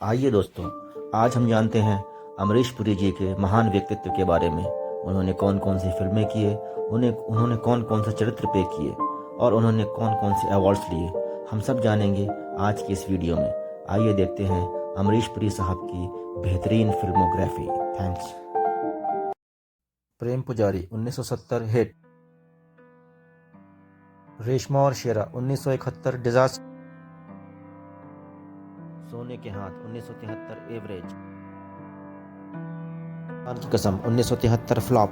आइए दोस्तों, आज हम जानते हैं अमरीश पुरी जी के महान व्यक्तित्व के बारे में। उन्होंने कौन कौन सी फिल्में किए, उन्होंने कौन कौन से चरित्र पे किए और उन्होंने कौन कौन से अवार्ड्स लिए, हम सब जानेंगे आज की इस वीडियो में। आइए देखते हैं अमरीश पुरी साहब की बेहतरीन फिल्मोग्राफी। थैंक्स। प्रेम पुजारी 1970 हिट, रेशमा और शेरा 1971 डिजास्टर, सोने के हाथ 1973 एवरेज, जान की कसम 1973 फ्लॉप,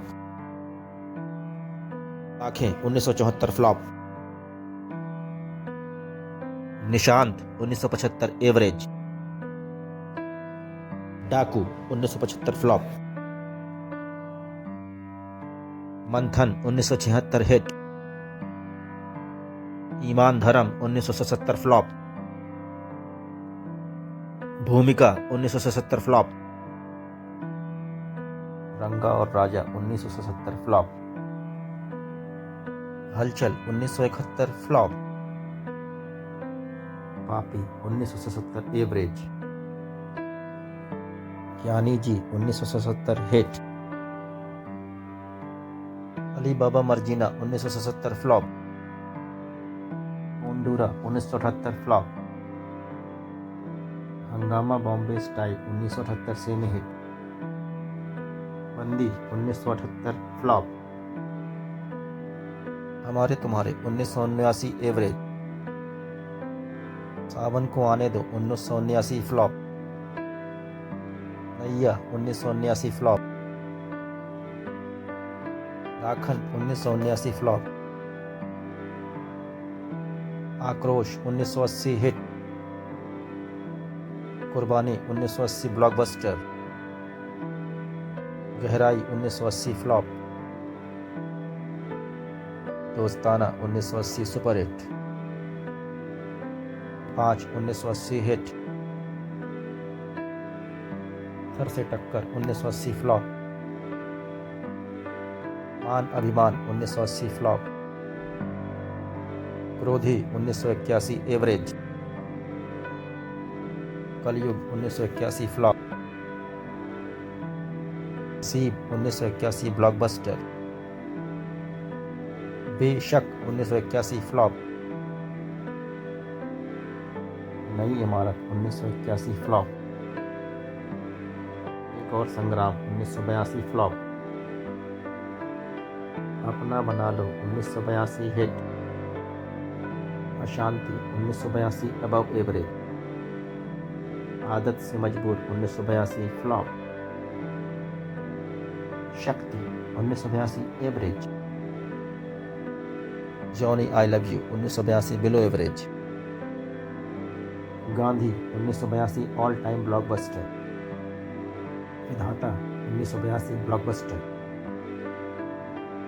आंखें 1974 फ्लॉप, निशांत 1975 एवरेज, डाकू 1975 फ्लॉप, मंथन 1976 हिट, ईमान धर्म 1977 फ्लॉप, भूमिका 1977 फ्लॉप, रंगा और राजा 1977 फ्लॉप, हलचल 1971 फ्लॉप, पापी 1977 एवरेज, ज्ञानी जी 1977 हिट, अली बाबा मर्जीना 1977 फ्लॉप, मुंडूरा 1978 फ्लॉप, हंगामा बॉम्बे स्टाइल 1978 सेमी हिट, बंदी 1978 फ्लॉप, हमारे तुम्हारे 1979 एवरेज, सावन को आने दो 1979 फ्लॉप, नैया 1979 फ्लॉप, राखन 1979 फ्लॉप, आक्रोश 1980 हिट, कुर्बानी 1980 ब्लॉकबस्टर, गहराई 1980 फ्लॉप, दोस्ताना 1980 सुपर हिट, 5 1980 हिट, थर से टक्कर 1980 फ्लॉप, मान अभिमान 1980 फ्लॉप, क्रोधी 1981 एवरेज, कलयुग 1981 फ्लॉप, सीब 1981 ब्लॉकबस्टर, बेशक 1981 फ्लॉप, नई इमारत 1981 फ्लॉप, एक और संग्राम 1982 फ्लॉप, अपना बना लो 1982 हिट, अशांति 1982 अबव एवरेज, आदत से मजबूर 1982 फ्लॉप, शक्ति 1982 average, Johnny I love you 1982 below average, Gandhi 1982 all time blockbuster, विधाता 1982 ब्लॉकबस्टर,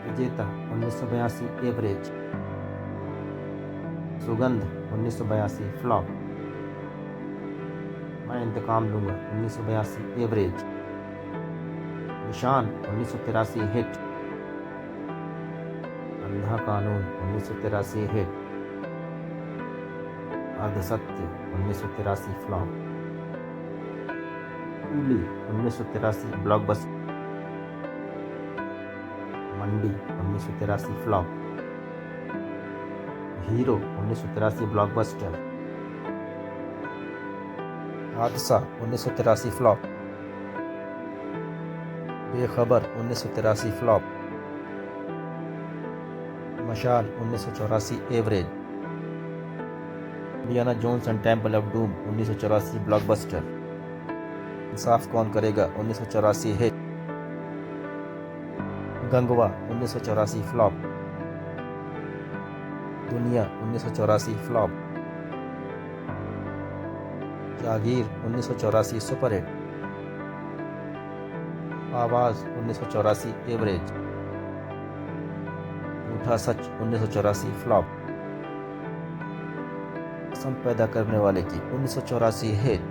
विजेता 1982 एवरेज, सुगंध 1982 फ्लॉप, मैं इंतकाम लूंगा 1982 एवरेज, निशान 1983 hit, Andha Kanoon 1983 hit, Ardhsatya 1983 flop, Coolie 1983 blockbuster, Mandi 1983 flop, Hero 1983 blockbuster, Haadsa 1983 flop, Bekhabar 1983 flop, Mashaal 1984 average, Indiana Jones and Temple of Doom 1984 blockbuster, Insaaf Kaun Karega 1984 hit, Gangwa 1984 flop, दुनिया 1984 flop, जागीर 1984 super hit, आवाज 1984 average, झूठा सच 1984 flop, कसम पैदा करने वाले की 1984 हिट,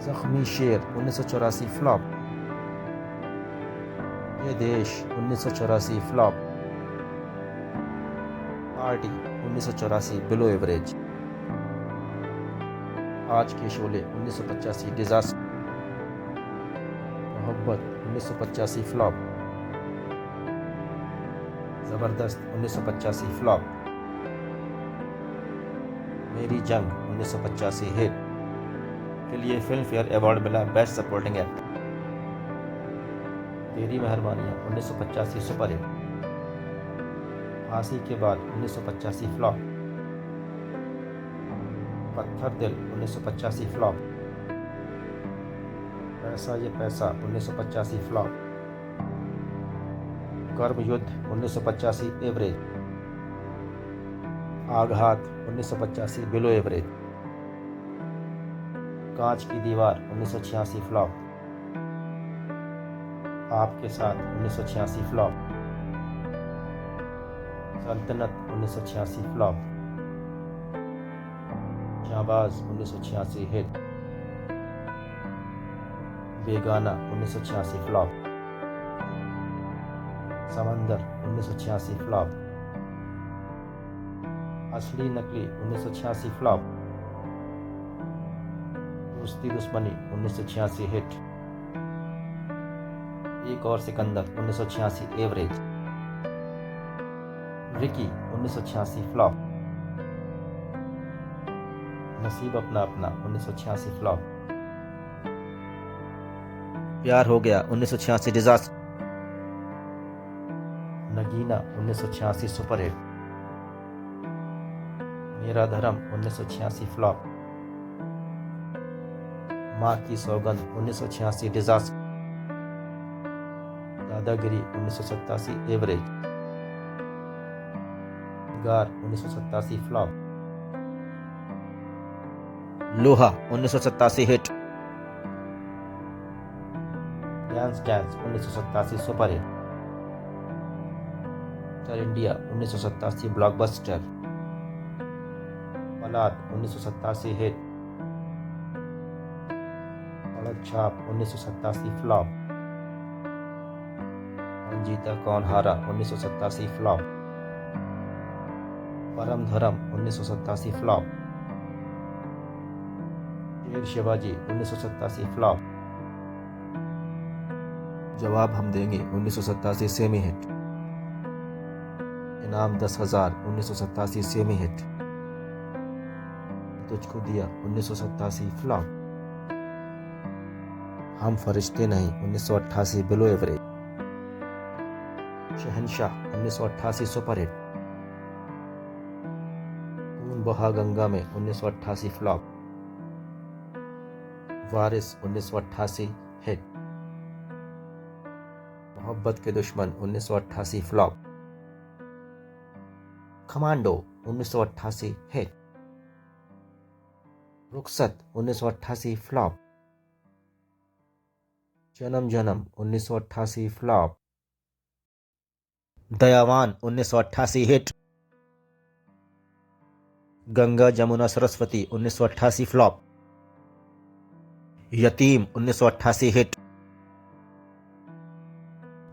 जख्मी शेर 1984 फ्लॉप, ये देश 1984 फ्लॉप, पार्टी 1984 बिलो एवरेज, आज के शोले 1985 डिजास्टर, मोहब्बत 1985 फ्लॉप, जबरदस्त 1985 फ्लॉप, मेरी जंग 1985 हिट के लिए फिल्म फेयर अवार्ड मिला बेस्ट सपोर्टिंग एक्टर। तेरी मेहरबानियाँ 1985 सुपर हिट, फांसी के बाद 1985 फ्लॉप, पत्थर दिल 1985 फ्लॉप, पैसा ये पैसा 1985 फ्लॉप, कर्म युद्ध 1985 एवरेज, आघात 1985 बिलो एवरेज, कांच की दीवार 1986 फ्लॉप, आपके साथ 1986 फ्लॉप, सल्तनत 1986 फ्लॉप, शाहबाज 1986 हिट, बेगाना 1986 फ्लॉप, समंदर 1986 फ्लॉप, असली नकली 1986 फ्लॉप, दोस्ती दुश्मनी 1986 हिट, एक और सिकंदर 1986 एवरेज, रिकी 1986 फ्लॉप, नसीब अपना अपना 1986 फ्लॉप, प्यार हो गया 1986 डिजास्टर, नगीना 1986 सुपर हिट, मेरा धर्म 1986 फ्लॉप, माँ की सौगंध 1986 डिजास्टर, दादागिरी 1987 एवरेज, गार 1987 फ्लॉप, लोहा 1987 hit, dance dance 1987 super hit, चल इंडिया 1987 ब्लॉकबस्टर, पलाद 1987 हिट, सड़क छाप 1987 फ्लॉप, कौन जीता कौन हारा 1987 फ्लॉप, परम धर्म 1987 फ्लॉप, शेर शिवाजी 1987 फ्लॉप, जवाब हम देंगे 1987 सेमी हिट, इनाम 10,000 1987 सेमी हिट, तुझको दिया 1987 फ्लॉप, हम फरिश्ते नहीं 1988 बिलो एवरेज, शहनशाह 1988 सुपर हिट, खून बहा गंगा में 1988 फ्लॉप, वारिस 1988 हिट, मोहब्बत के दुश्मन 1988 फ्लॉप, कमांडो 1988 हिट, रुखसत 1988 फ्लॉप, जन्म जन्म 1988 flop, Dayavan 1988 hit, Ganga Jamuna Saraswati 1988 flop, Yateem 1988 hit,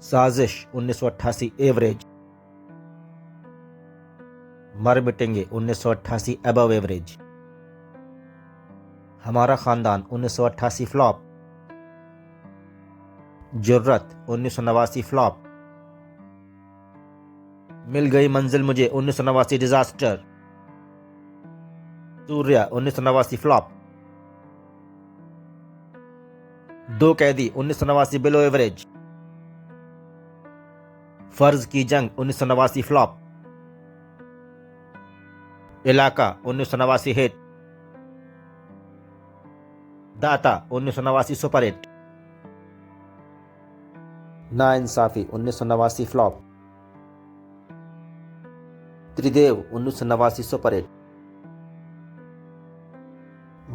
साजिश 1988 एवरेज, मर मिटेंगे 1988 अबव एवरेज, हमारा खानदान 1988 फ्लॉप, जुर्रत 1989 फ्लॉप, मिल गई मंजिल मुझे 1989 डिजास्टर, सूर्या 1989 फ्लॉप, दो कैदी 1989 बिलो एवरेज, फर्ज की जंग 1989 फ्लॉप, इलाका 1989 हिट, दाता 1989 सुपर हिट, नाइंसाफी 1989 फ्लॉप, त्रिदेव 1989 सुपर हिट,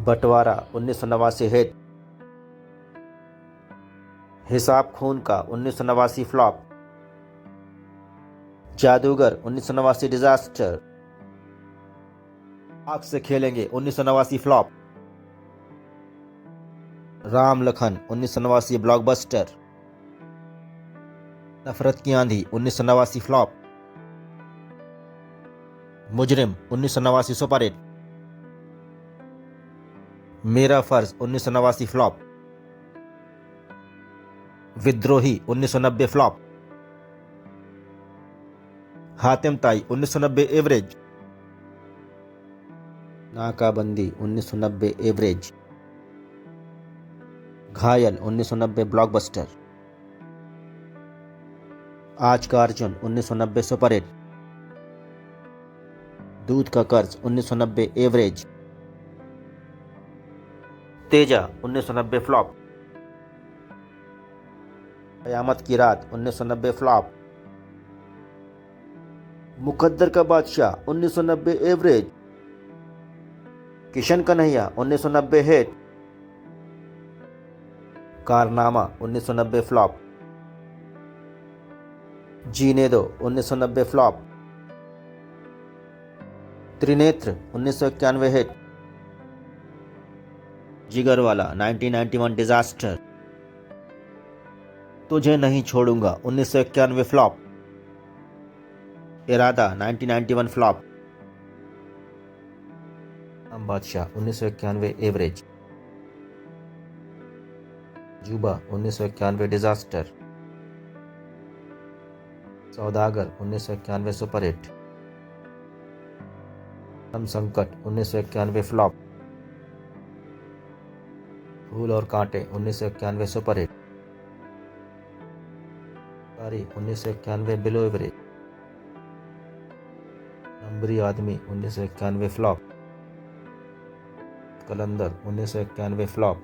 बंटवारा 1989 हिट, हिसाब खून का 1989 फ्लॉप, जादूगर 1989 डिजास्टर, आग से खेलेंगे 1989 फ्लॉप, राम लखन 1989 ब्लॉकबस्टर, नफरत की आंधी 1989 फ्लॉप, मुजरिम 1989 सुपर हिट, मेरा फर्ज 1989 फ्लॉप। विद्रोही 1990 फ्लॉप। हातिम ताई 1990 एवरेज। नाकाबंदी 1990 एवरेज। घायल 1990 ब्लॉकबस्टर। आज का अर्जुन 1990 सुपरहिट। दूध का कर्ज 1990 एवरेज। तेजा 1990 फ्लॉप। कयामत की रात 1990 फ्लॉप। मुकद्दर का बादशाह 1990 एवरेज। किशन कन्हैया 1990 हिट। कारनामा 1990 फ्लॉप। जीने दो 1990 फ्लॉप। त्रिनेत्र 1991 हिट। जिगरवाला 1991 डिजास्टर। तुझे नहीं छोड़ूंगा 1991 फ्लॉप। इरादा 1991 फ्लॉप। हम बादशाह 1991 एवरेज। जुबा 1991 डिजास्टर। सौदागर 1991 सुपरहिट। हम संकट 1991 फ्लॉप। फूल और कांटे 1991 सुपरहिट। कारी 1991 below average. Numbri Aadmi 1991 flop. Kalandar 1991 flop.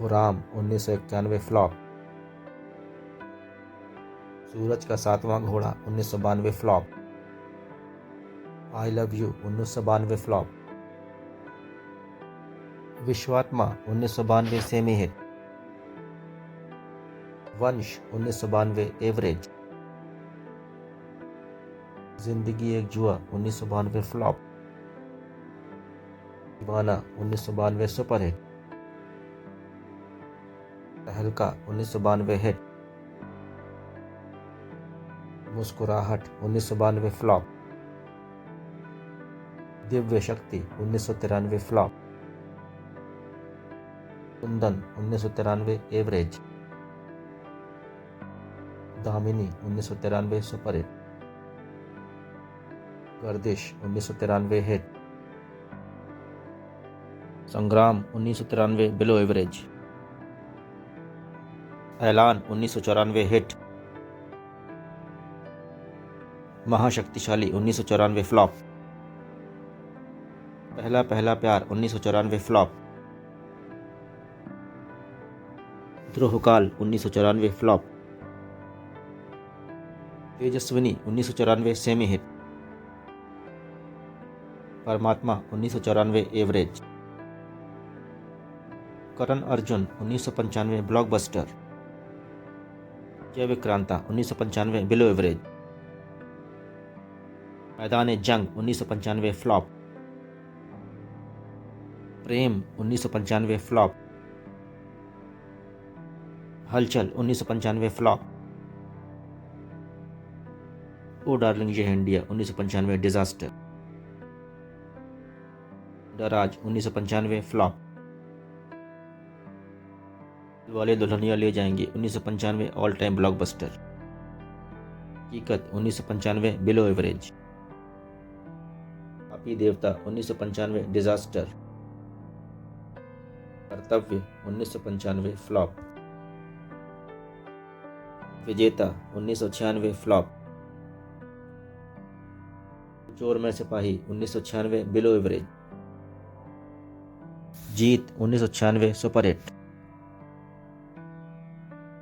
गुराम 1991 flop. Suraj Ka Satvan Ghoda 1992 flop. I love you 1992 flop. Vishwatma 1992 semi hit. वंश 1992 एवरेज। जिंदगी एक जुआ 1992 फ्लॉप। दीवाना 1992 सुपरहिट। तहलका 1992 हिट। मुस्कुराहट 1992 flop. Divya Shakti 1993 flop. Kundan 1993 average. Damini 1993 superhit. Gardish 1993 hit. Sangram 1993 below average. ऐलान 1994 हिट। महाशक्तिशाली 1994 फ्लॉप। पहला Pehla Pyar 1994 flop. Drohkaal 1994 flop. Tejasvini 1994 semi hit. Paramatma 1994 average. Karan Arjun 1995 blockbuster. जय विक्रांता 1995 बिलो एवरेज। मैदान जंग 1995 फ्लॉप। प्रेम 1995 फ्लॉप। हलचल 1995 फ्लॉप। ओ डार्लिंग ये इंडिया 1995 डिजास्टर। दराज 1995 फ्लॉप। वाले दुल्हनिया ले जाएंगे 1995 ऑल टाइम ब्लॉकबस्टर। हकीकत 1995 बिलो एवरेज। पापी देवता 1995 डिजास्टर। कर्तव्य 1995 फ्लॉप। विजेता 1996 फ्लॉप। चोर में सिपाही 1996 बिलो एवरेज। जीत 1996 सुपरहिट।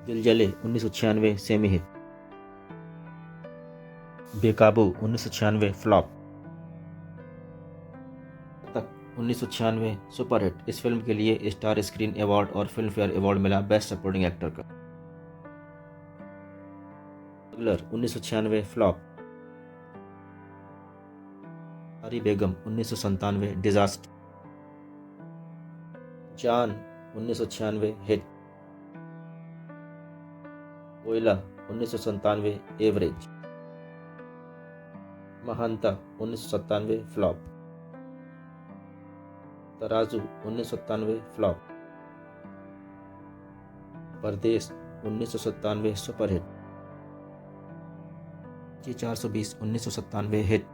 दिल जले 1996 सेमी हिट। बेकाबू 1996 फ्लॉप। तक 1996 सुपरहिट। इस फिल्म के लिए स्टार स्क्रीन अवार्ड और फिल्म फेयर अवार्ड मिला बेस्ट सपोर्टिंग एक्टर का। Smuggler 1996 flop. सारी बेगम 1997 डिजास्टर। जान 1996 हिट। कोयला 1997 एवरेज। महानता 1997 फ्लॉप। तराजू 1997 फ्लॉप। परदेश 1997 सुपरहिट। G420 1997 hit.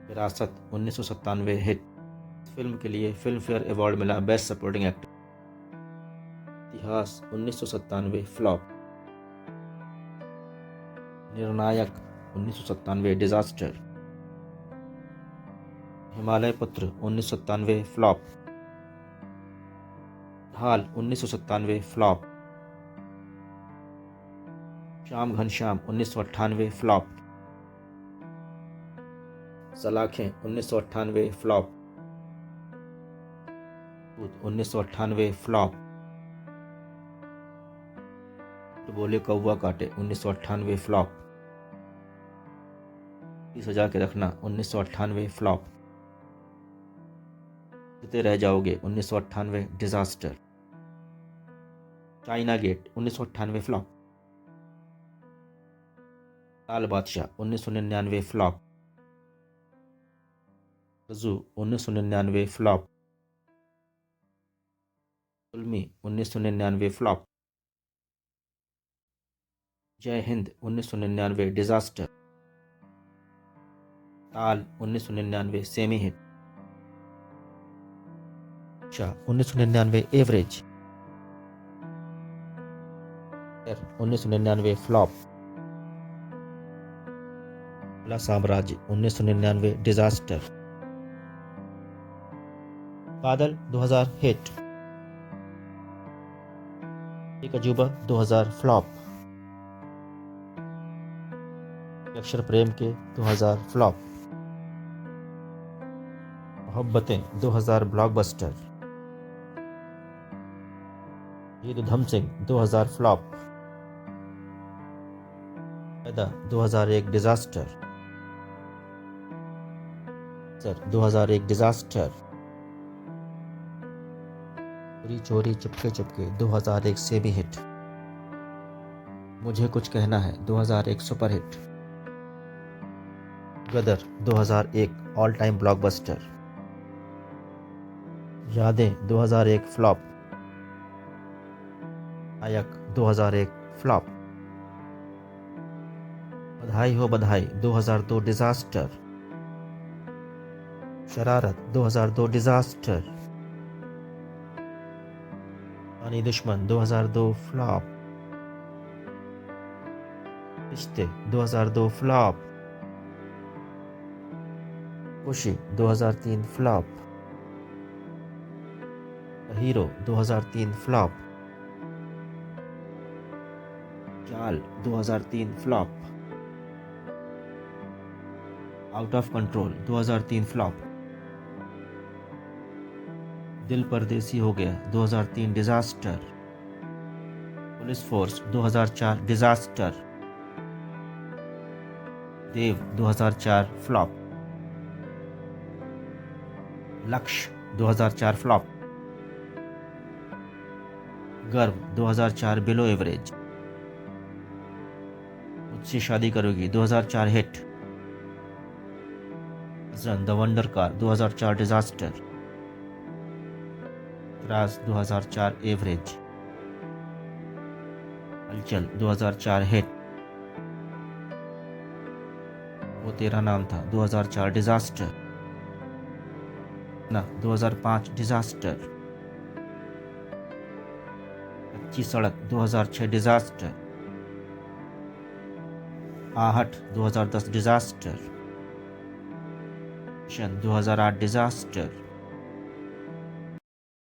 विरासत 1997 हिट। फिल्म के लिए फिल्म फेयर अवार्ड मिला बेस्ट सपोर्टिंग एक्टर। इतिहास 1997 फ्लॉप। निर्णायक 1997 डिजास्टर। हिमालय पुत्र 1997 flop. Dhaal 1997 flop. Shyam Ghanshyam 1998 flop. Salaakhen 1998 flop. 1998 flop. Bole Kauwa काटे 1998 फ्लॉप। सजा के रखना 1998 फ्लॉप। जीते Reh Jaoge 1998 disaster. China Gate 1998 flop. Lal Badshah 1999 flop. रजू 1999 फ्लॉप। जुल्मी 1999 फ्लॉप। जय हिंद 1999 डिजास्टर। ताल 1999 सेमी हिट। 1999 एवरेज। 1999 फ्लॉप। साम्राज्य 1999 डिजास्टर। बादल 2000 हिट। एक अजूबा 2000 फ्लॉप। अक्षर प्रेम के 2000 फ्लॉप। मोहब्बतें 2000 ब्लॉकबस्टर। ये धम सिंह 2000 फ्लॉप। पैदा 2001 डिजास्टर। 2001 डिजास्टर। चोरी चोरी चुपके चुपके 2001 सेमी हिट। मुझे कुछ कहना है 2001 सुपरहिट। गदर 2001 ऑल टाइम ब्लॉकबस्टर। यादें 2001 फ्लॉप। नायक 2001 फ्लॉप। बधाई हो बधाई 2002 डिजास्टर। शरारत 2002 डिजास्टर। पानी दुश्मन 2002 फ्लॉप। रिश्ते 2002 फ्लॉप। खुशी 2003 flop. Hero 2003 flop. Chaal 2003 flop. Out of control 2003 flop. Dil Pardesi Ho Gaya 2003 disaster. Police force 2004 disaster. Dev 2004 flop. Lakshya 2004 flop. गर्व 2004 बिलो एवरेज। मुझसे शादी करोगी 2004 hit. The wonder car 2004 disaster. Raj 2004 average. हलचल 2004 हिट। वो तेरा नाम था 2004 डिजास्टर। ना 2005 डिजास्टर। कच्ची सड़क 2006 डिजास्टर। आहट 2010 डिजास्टर। 2008 डिजास्टर।